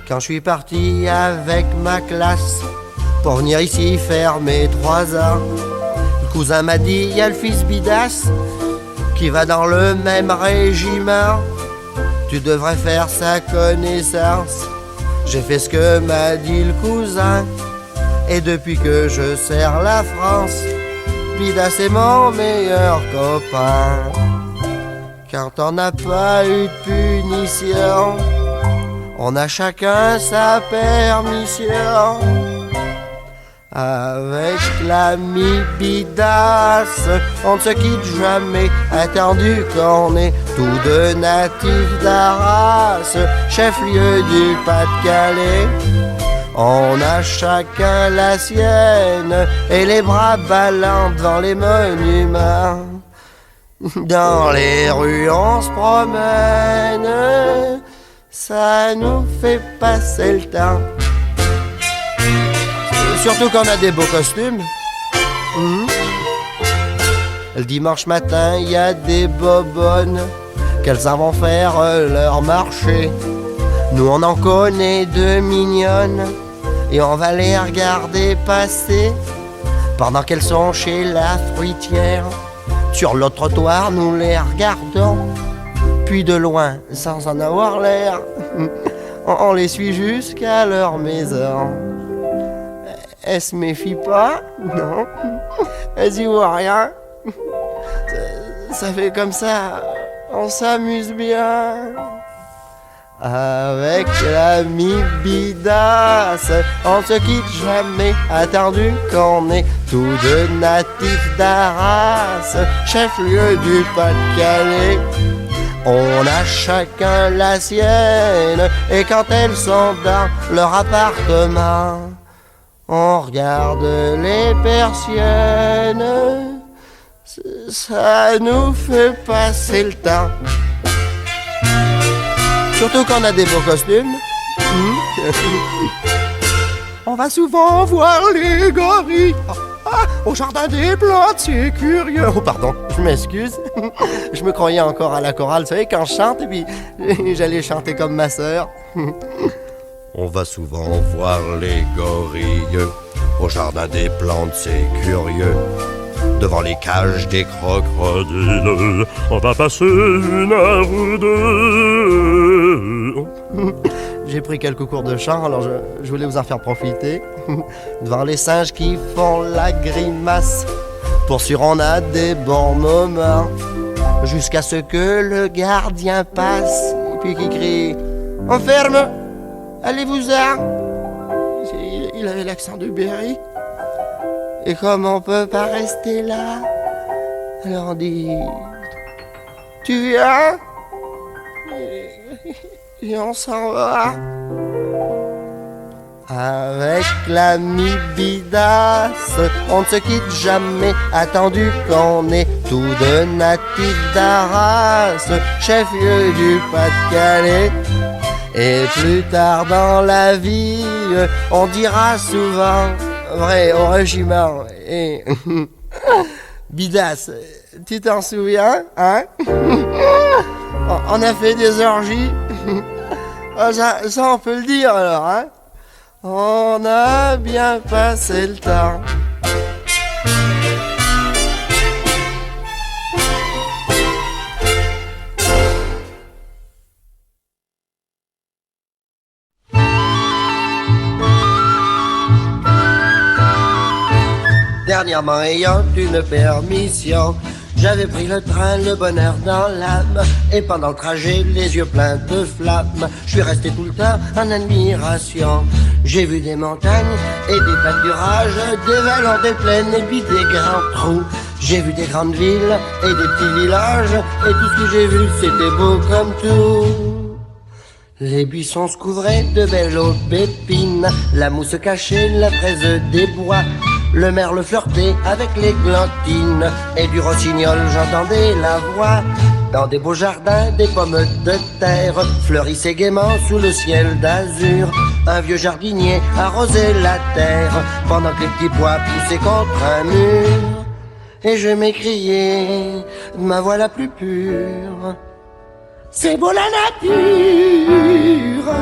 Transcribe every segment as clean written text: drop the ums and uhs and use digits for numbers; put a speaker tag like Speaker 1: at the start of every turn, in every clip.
Speaker 1: Quand je suis parti avec ma classe pour venir ici faire mes 3 ans, le cousin m'a dit, y a le fils Bidas qui va dans le même régiment. Tu devrais faire sa connaissance. J'ai fait ce que m'a dit le cousin. Et depuis que je sers la France, Bidas est mon meilleur copain. Quand on n'a pas eu de punition, on a chacun sa permission. Avec l'ami Bidas, on ne se quitte jamais, attendu qu'on est tous deux natifs d'Arras, chef-lieu du Pas-de-Calais. On a chacun la sienne et les bras ballants devant les monuments. Dans les rues on se promène, ça nous fait passer le temps. Surtout qu'on a des beaux costumes. Le dimanche matin, il y a des bobonnes qu'elles en vont faire leur marché. Nous on en connaît 2 mignonnes et on va les regarder passer pendant qu'elles sont chez la fruitière. Sur le trottoir, nous les regardons, puis de loin, sans en avoir l'air, on les suit jusqu'à leur maison. Elles se méfient pas, non, elles y voient rien. Ça fait comme ça, on s'amuse bien. Avec l'ami Bidas, on se quitte jamais, attendu qu'on est tous deux natifs d'Arras, chef-lieu du Pas-de-Calais. On a chacun la sienne, et quand elles sont dans leur appartement, on regarde les persiennes, ça nous fait passer le temps. Surtout qu'on a des beaux costumes. On va souvent voir les gorilles au jardin des plantes, c'est curieux. Oh pardon, je m'excuse. Je me croyais encore à la chorale, vous savez, quand je chante, et puis j'allais chanter comme ma sœur. On va souvent voir les gorilles au jardin des plantes, c'est curieux. Devant les cages des crocodiles, on va passer 1 heure ou 2. J'ai pris quelques cours de chant, alors je voulais vous en faire profiter. Devant les singes qui font la grimace, pour sûr on a des bons moments, jusqu'à ce que le gardien passe, et puis qui crie « On ferme, allez-vous-en » Il avait l'accent du Berry. Et comme on peut pas rester là, alors on dit « Tu viens ?» Et on s'en va. Avec l'ami Bidas, on ne se quitte jamais, attendu qu'on est tous deux natifs d'Arras, chef-lieu du Pas-de-Calais. Et plus tard dans la vie, on dira souvent vrai au régiment. Et Bidas, tu t'en souviens, hein? On a fait des orgies. Ça on peut le dire alors, hein? On a bien passé le temps. Dernièrement ayant une permission, j'avais pris le train, le bonheur dans l'âme, et pendant le trajet, les yeux pleins de flammes, je suis resté tout le temps en admiration. J'ai vu des montagnes et des pâturages, des vallons, des plaines et puis des grands trous. J'ai vu des grandes villes et des petits villages, et tout ce que j'ai vu, c'était beau comme tout. Les buissons se couvraient de belles aubépines, la mousse cachait la fraise des bois. Le merle flirtait avec l'églantine, et du rossignol j'entendais la voix. Dans des beaux jardins, des pommes de terre fleurissaient gaiement sous le ciel d'azur. Un vieux jardinier arrosait la terre, pendant que les petits pois poussaient contre un mur. Et je m'écriais de ma voix la plus pure: c'est beau la nature,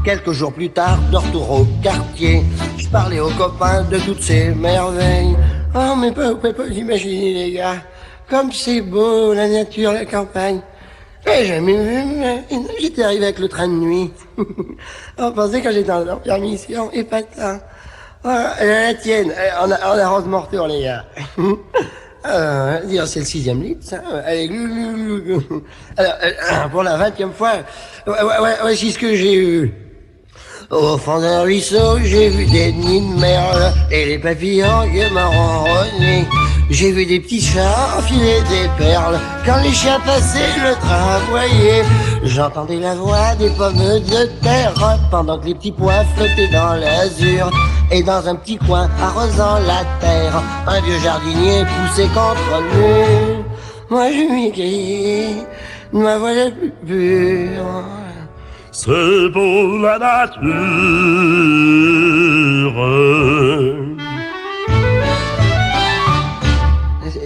Speaker 1: Quelques jours plus tard, de retour au quartier, je parlais aux copains de toutes ces merveilles. Oh, mais vous pouvez pas imaginer, les gars, comme c'est beau, la nature, la campagne. J'ai jamais vu, j'étais arrivé avec le train de nuit. On pensait quand j'étais en permission, épatant. Voilà, la tienne, on a rondement retour, les gars. Dire c'est le 6e litre, ça. Allez, alors, pour la 20e fois, voici ce que j'ai eu. Au fond d'un ruisseau, j'ai vu des nids de merle et les papillons qui marronnés. J'ai vu des petits chats enfiler des perles quand les chiens passaient, le train aboyait. J'entendais la voix des pommes de terre pendant que les petits pois flottaient dans l'azur. Et dans un petit coin arrosant la terre, un vieux jardinier poussait contre le mur. Moi je lui criais de ma voix la plus pure.
Speaker 2: C'est pour la nature.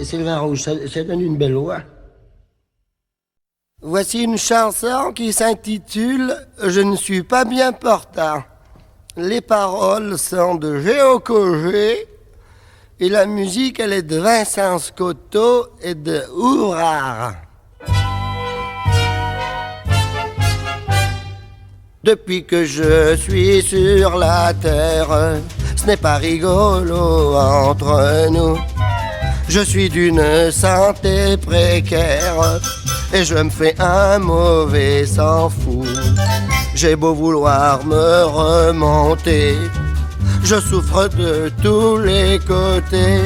Speaker 1: C'est le vin rouge, ça donne une belle voix. Voici une chanson qui s'intitule « Je ne suis pas bien portant ». Les paroles sont de Géo Cogé et la musique, elle est de Vincent Scotto et de Ouvrard. Depuis que je suis sur la terre, ce n'est pas rigolo entre nous. Je suis d'une santé précaire et je me fais un mauvais sang fou. J'ai beau vouloir me remonter, je souffre de tous les côtés.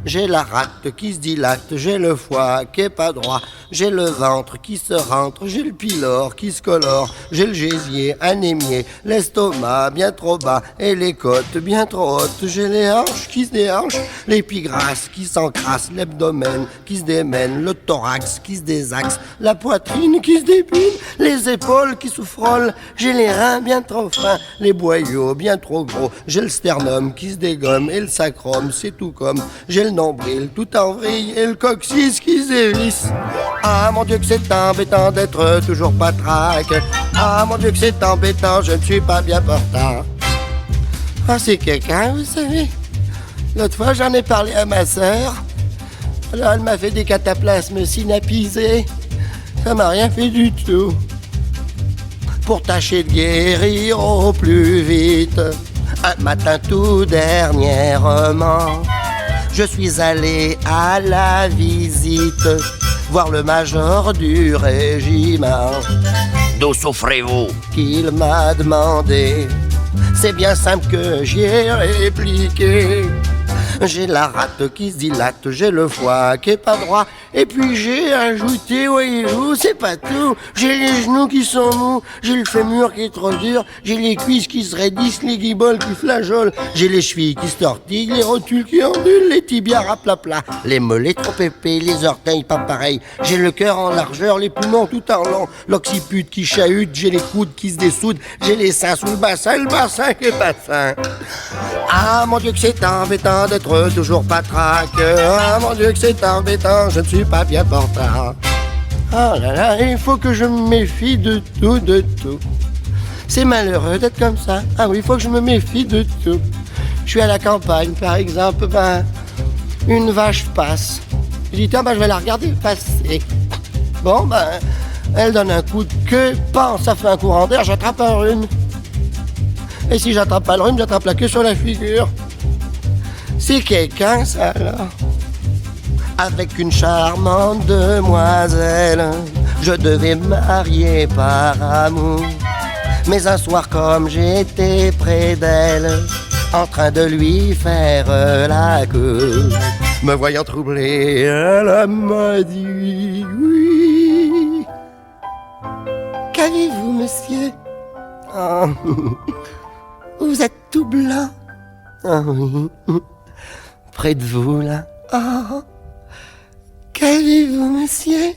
Speaker 1: J'ai la rate qui se dilate, j'ai le foie qui est pas droit, j'ai le ventre qui se rentre, j'ai le pylore qui se colore, j'ai le gésier anémié, l'estomac bien trop bas et les côtes bien trop hautes. J'ai les hanches qui se déhanchent, l'épigrasse qui s'encrasse, l'abdomen qui se démène, le thorax qui se désaxe, la poitrine qui se dépine, les épaules qui souffrolent, j'ai les reins bien trop fins, les boyaux bien trop gros, j'ai le sternum qui se dégomme et le sacrum c'est tout comme, j'ai le nombril tout en vrille et le coccyx qui se dévisse. Ah mon Dieu que c'est embêtant d'être toujours patraque. Ah mon Dieu que c'est embêtant, je ne suis pas bien portant. Ah c'est quelqu'un, vous savez. L'autre fois j'en ai parlé à ma sœur. Alors elle m'a fait des cataplasmes synapisés. Ça m'a rien fait du tout. Pour tâcher de guérir au plus vite, un matin tout dernièrement, je suis allé à la visite voir le major du régiment.
Speaker 3: D'où souffrez-vous?
Speaker 1: Qu'il m'a demandé. C'est bien simple que j'y ai répliqué. J'ai la rate qui se dilate, j'ai le foie qui est pas droit, et puis j'ai ajouté, voyez-vous, c'est pas tout. J'ai les genoux qui sont mous, j'ai le fémur qui est trop dur, j'ai les cuisses qui se raidissent, les guiboles qui flageolent, j'ai les chevilles qui se tortillent, les rotules qui ondulent, les tibias raplapla, les mollets trop épais, les orteils pas pareils, j'ai le cœur en largeur, les poumons tout en long, l'occiput qui chahute, j'ai les coudes qui se dessoudent, j'ai les seins sous le bassin qui est pas fin. Ah mon Dieu que c'est embêtant d'être toujours patraque. Ah mon Dieu que c'est embêtant, je ne suis pas bien portant. Ah là là, il faut que je me méfie de tout, de tout. C'est malheureux d'être comme ça. Ah oui, il faut que je me méfie de tout. Je suis à la campagne, par exemple, une vache passe. Je dis, tiens, je vais la regarder passer. Bon, elle donne un coup de queue, ça fait un courant d'air, j'attrape un rhume. Et si j'attrape pas le rhume, j'attrape la queue sur la figure. C'est quelqu'un, ça, alors. Avec une charmante demoiselle, je devais me marier par amour. Mais un soir, comme j'étais près d'elle, en train de lui faire la cour, me voyant troublé, elle m'a dit oui. Qu'avez-vous, monsieur? Oh. Vous êtes tout blanc. Ah oui. Près de vous, là. Oh. Qu'avez-vous, monsieur?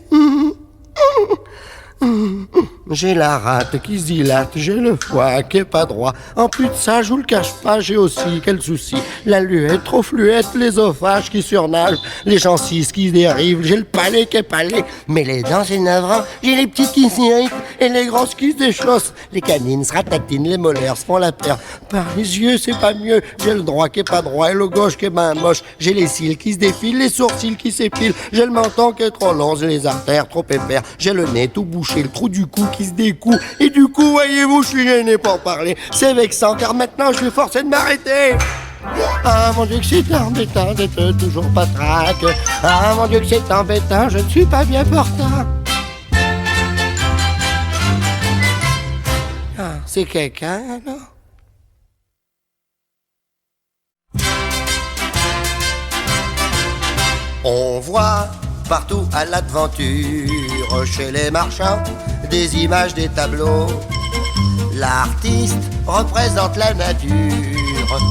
Speaker 1: J'ai la rate qui se dilate, j'ai le foie qui est pas droit. En plus de ça, je vous le cache pas, j'ai aussi quel souci. La luette trop fluette, l'ésophage qui surnage, les gencives qui se dérivent, j'ai le palais qui est palais. Mais les dents c'est navrant, j'ai les petites qui s'irritent et les grosses qui se déchaussent. Les canines se ratatinent, les molaires se font la paire. Par les yeux c'est pas mieux, j'ai le droit qui est pas droit et le gauche qui est ben moche. J'ai les cils qui se défilent, les sourcils qui s'épilent, j'ai le menton qui est trop long, j'ai les artères trop épais, j'ai le nez tout bouché, le trou du cou qui se découle. Et du coup, voyez-vous, je suis gêné pour parler. C'est vexant car maintenant je suis forcé de m'arrêter. Ah mon Dieu que c'est embêtant d'être toujours patraque. Ah mon Dieu que c'est embêtant, je ne suis pas bien portant. Ah, c'est quelqu'un alors? On voit partout à l'aventure, chez les marchands, des images, des tableaux. L'artiste représente la nature,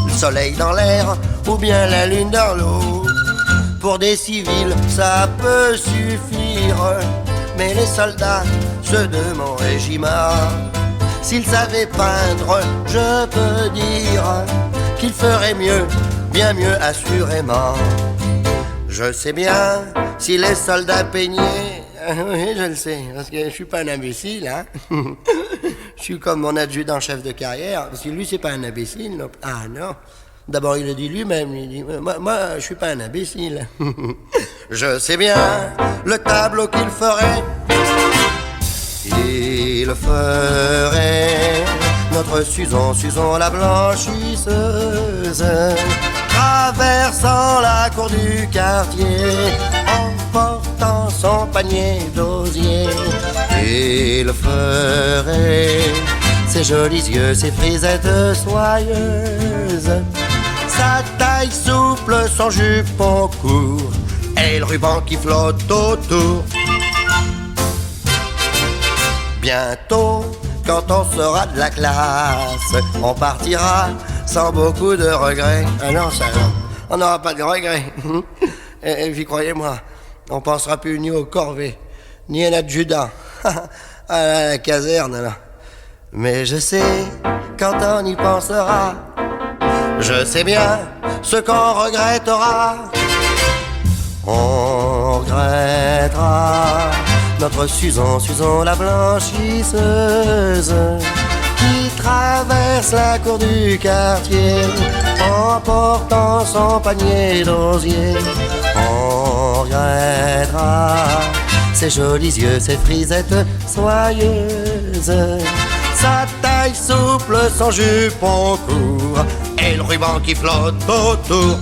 Speaker 1: le soleil dans l'air ou bien la lune dans l'eau. Pour des civils, ça peut suffire, mais les soldats, ceux de mon régiment, s'ils savaient peindre, je peux dire qu'ils feraient mieux, bien mieux assurément. Je sais bien si les soldats peignaient. Oui, je le sais, parce que je suis pas un imbécile, hein. Je suis comme mon adjudant-chef de carrière, parce que lui, c'est pas un imbécile. Non. Ah non. D'abord, il le dit lui-même, il dit, moi, je suis pas un imbécile. Je sais bien le tableau qu'il ferait. Il ferait notre Susan la blanchisseuse, traversant la cour du quartier, en portant son panier d'osier. Il ferait ses jolis yeux, ses frisettes soyeuses, sa taille souple, son jupon court, et le ruban qui flotte autour. Bientôt, quand on sera de la classe, on partira sans beaucoup de regrets. Ah non, ça non, on n'aura pas de regrets. Et puis croyez-moi, on pensera plus ni au corvée, ni à l'adjudant, à la caserne là. Mais je sais, quand on y pensera, je sais bien ce qu'on regrettera. On regrettera notre Susan la blanchisseuse, qui traverse la cour du quartier, en portant son panier d'osier. On regrettera ses jolis yeux, ses frisettes soyeuses, sa taille souple, son jupon court, et le ruban qui flotte autour.